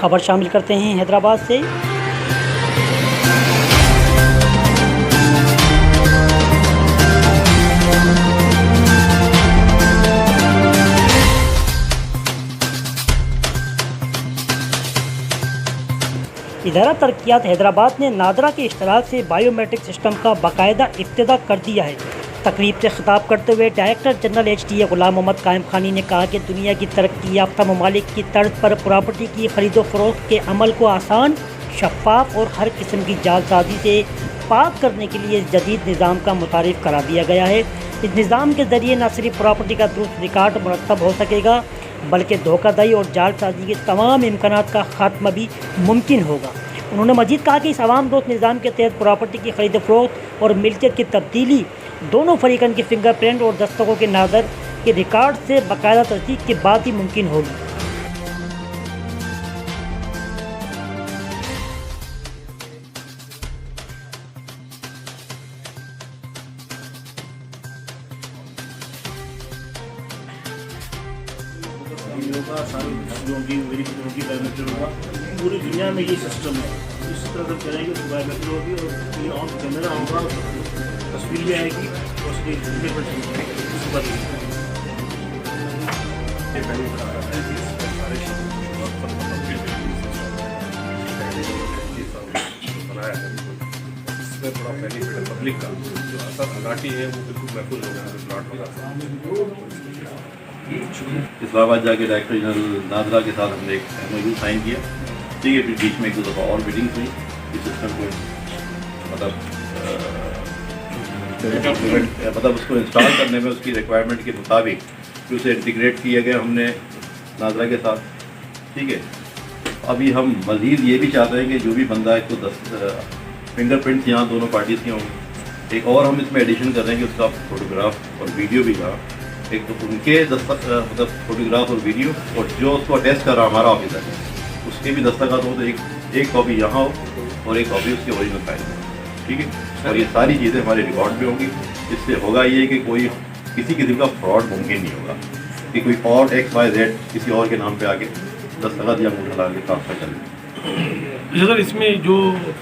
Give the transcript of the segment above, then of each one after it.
खबर शामिल करते हैं हैदराबाद से। इदारा तरक्यात हैदराबाद ने नादरा के इश्तराक से बायोमेट्रिक सिस्टम का बाकायदा इफ्तिताह कर दिया है। तकरीब से खिताब करते हुए डायरेक्टर जनरल HTA गुलाम मोहम्मद कायम खानी ने कहा कि दुनिया की तरक्की याफ्ता ममालिक की तर्ज पर प्रॉपर्टी की खरीदो फरोख्त के अमल को आसान, शफाफ और हर किस्म की जालसाजी से पाक करने के लिए जदीद निज़ाम का मुतारिफ करा दिया गया है। इस निज़ाम के ज़रिए न सिर्फ प्रॉपर्टी का दुरुस्त रिकॉर्ड मुरतब हो सकेगा बल्कि धोखाधड़ी और जालसाजी के तमाम इम्कानात का खात्मा भी मुमकिन होगा। उन्होंने मजीद कहा कि इस आवाम दोस्त निज़ाम के तहत प्रॉपर्टी की खरीद फरोख्त और मिल्कियत की तब्दीली दोनों फरीकन के फिंगरप्रिंट और दस्तकों के नादर के रिकॉर्ड से बाकायदा तस्दीक के बाद ही मुमकिन होगी। पूरी दुनिया में ये सिस्टम है। इस तरह से करेंगे तो बायोमेट्रिक होगी और ये ऑन कैमरा होगा, तस्वीर भी आएगी और उसकी थोड़ा बेनिफिट है पब्लिक का, जो असर घाटी है वो बिल्कुल महफूज हो गया प्लाट होगा। इस्लामाबाद जाके डायरेक्टर जनरल नादरा के साथ हमने एक MOU साइन किया। ठीक है, फिर बीच में एक दो दफ़ा और मीटिंग्स हुई। इस सिस्टम को मतलब उसको इंस्टॉल करने में उसकी रिक्वायरमेंट के मुताबिक फिर उसे इंटीग्रेट किया गया हमने नादरा के साथ। ठीक है, अभी हम मज़ीद ये भी चाहते हैं कि जो भी बंदा है तो फिंगरप्रिंट्स यहाँ दोनों पार्टीज़ के होंगे। एक और हम इसमें एडिशन कर रहे हैं कि उसका फ़ोटोग्राफ और वीडियो भी था। एक तो उनके मतलब फ़ोटोग्राफ और वीडियो, और जो उसको अटेस्ट कर रहा हमारा ऑफिसर है उसके भी दस्तखत हो, तो एक कॉपी यहाँ हो और एक कॉपी उसके ओरिजिनल फाइल में। ठीक है, और ये सारी चीज़ें हमारे रिकॉर्ड में होंगी। इससे होगा ये कि कोई किसी किस्म का फ्रॉड मुमकिन नहीं होगा कि कोई और XYZ किसी और के नाम पे आके दस्तखत या अंगूठा लगा के ट्रांसफर कर ले। सर, इसमें जो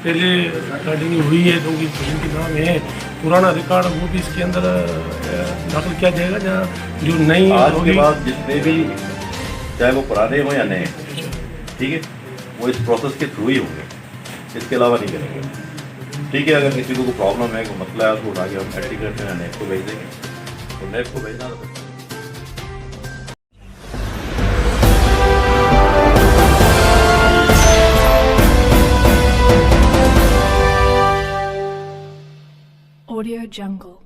पहले रिकॉर्डिंग हुई है जो जिनके नाम है पुराना रिकॉर्ड वो भी इसके अंदर दाखिल किया जाएगा, जहाँ जो नई आज के बाद जितने भी चाहे वो पुराने हो या नए, ठीक है, वो इस प्रोसेस के थ्रू ही होंगे, इसके अलावा नहीं करेंगे। ठीक है, अगर किसी को कोई प्रॉब्लम है, कोई मसला है, उसको उठा के हम एडिटिंग करते हैं, नेट को भेज देंगे। तो नेट को भेजना तो Audio Jungle.